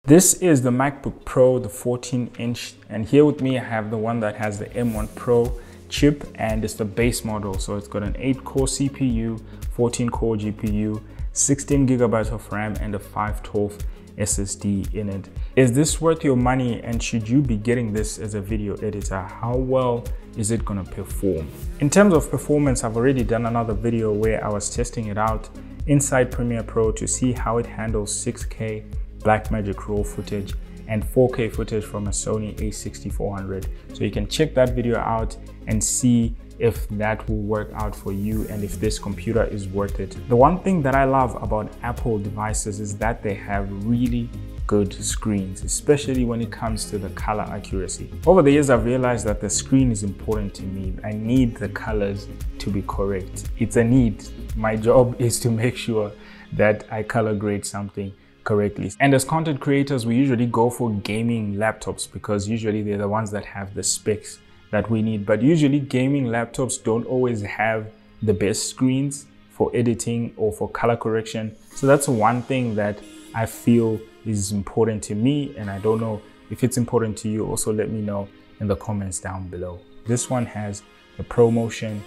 This is the MacBook Pro, the 14-inch, and here with me I have the one that has the M1 Pro chip, and it's the base model. So it's got an 8-core CPU, 14-core GPU, 16 gigabytes of RAM, and a 512 SSD in it. Is this worth your money, and should you be getting this as a video editor? How well is it gonna perform? In terms of performance, I've already done another video where I was testing it out inside Premiere Pro to see how it handles 6K Blackmagic RAW footage and 4K footage from a Sony a6400. So you can check that video out and see if that will work out for you and if this computer is worth it. The one thing that I love about Apple devices is that they have really good screens, especially when it comes to the color accuracy. Over the years, I've realized that the screen is important to me. I need the colors to be correct. It's a need. My job is to make sure that I color grade something correctly. And as content creators, we usually go for gaming laptops because usually they're the ones that have the specs that we need. But usually gaming laptops don't always have the best screens for editing or for color correction. So that's one thing that I feel is important to me, and I don't know if it's important to you. Also let me know in the comments down below. This one has the ProMotion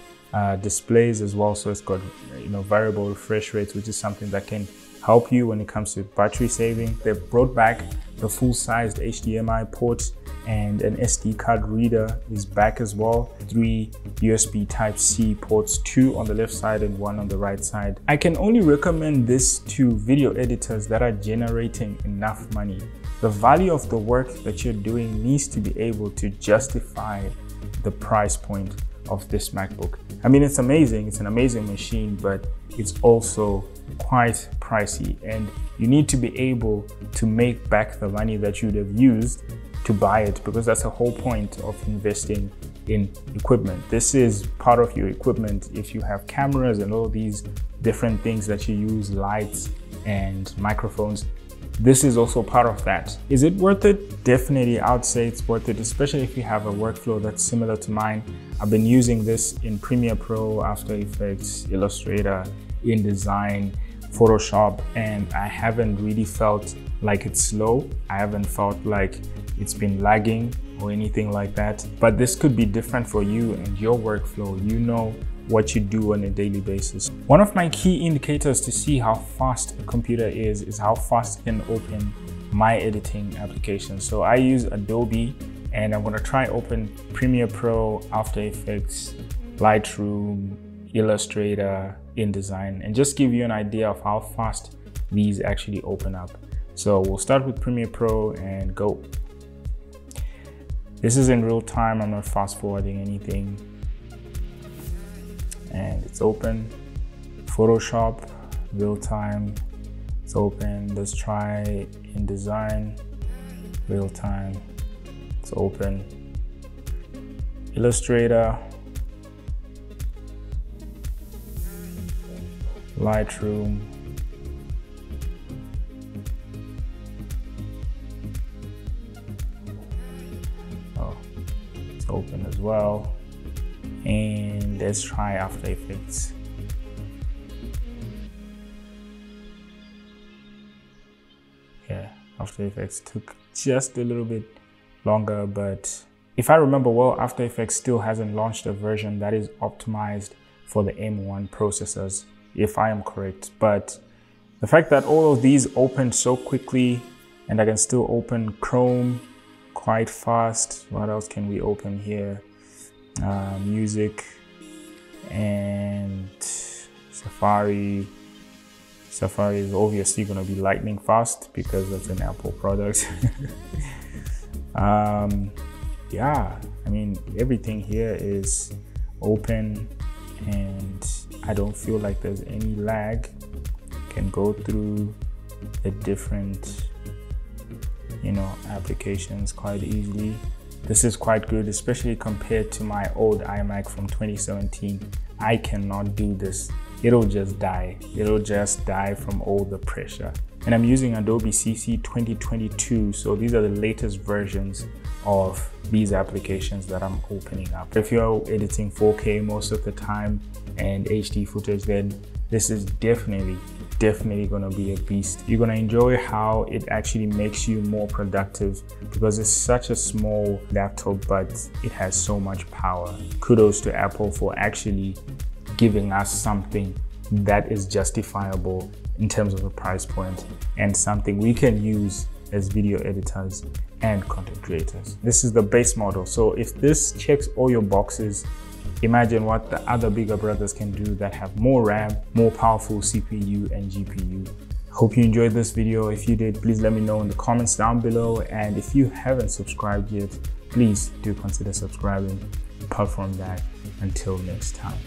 displays as well, so it's got variable refresh rates, which is something that can help you when it comes to battery saving. They've brought back the full-sized HDMI port, and an SD card reader is back as well. 3 USB Type-C ports, 2 on the left side and 1 on the right side. I can only recommend this to video editors that are generating enough money. The value of the work that you're doing needs to be able to justify the price point of this MacBook. I mean, it's amazing, it's an amazing machine, but it's also quite pricey, and you need to be able to make back the money that you'd have used to buy it, because that's the whole point of investing in equipment. This is part of your equipment. If you have cameras and all these different things that you use, lights and microphones, this is also part of that. Is it worth it? Definitely, I would say it's worth it, especially if you have a workflow that's similar to mine. I've been using this in Premiere Pro, After Effects, Illustrator, InDesign, Photoshop, and I haven't really felt like it's slow. I haven't felt like it's been lagging or anything like that. But this could be different for you and your workflow. You know what you do on a daily basis. One of my key indicators to see how fast a computer is how fast it can open my editing applications. So I use Adobe, and I'm gonna try open Premiere Pro, After Effects, Lightroom, Illustrator, InDesign, and just give you an idea of how fast these actually open up. So we'll start with Premiere Pro and go. This is in real time. I'm not fast forwarding anything. And it's open. Photoshop, real time, it's open. Let's try InDesign, real time, it's open. Illustrator, Lightroom, it's open as well. And let's try After Effects. Yeah, After Effects took just a little bit longer, but if I remember well, After Effects still hasn't launched a version that is optimized for the M1 processors, if I am correct. But the fact that all of these opened so quickly, and I can still open Chrome quite fast. What else can we open here? Music and Safari. Safari is obviously going to be lightning fast because that's an Apple product. Yeah, I mean, everything here is open, and I don't feel like there's any lag. Can go through the different applications quite easily. This is quite good, especially compared to my old iMac from 2017. I cannot do this. It'll just die. It'll just die from all the pressure. And I'm using Adobe CC 2022, so these are the latest versions of these applications that I'm opening up. If you're editing 4K most of the time and HD footage, then this is definitely definitely going to be a beast. You're going to enjoy how it actually makes you more productive because it's such a small laptop, but it has so much power. Kudos to Apple for actually giving us something that is justifiable in terms of a price point and something we can use as video editors and content creators. This is the base model. So if this checks all your boxes, imagine what the other bigger brothers can do that have more RAM, more powerful CPU and GPU. Hope you enjoyed this video. If you did, please let me know in the comments down below. And if you haven't subscribed yet, please do consider subscribing. Apart from that, until next time.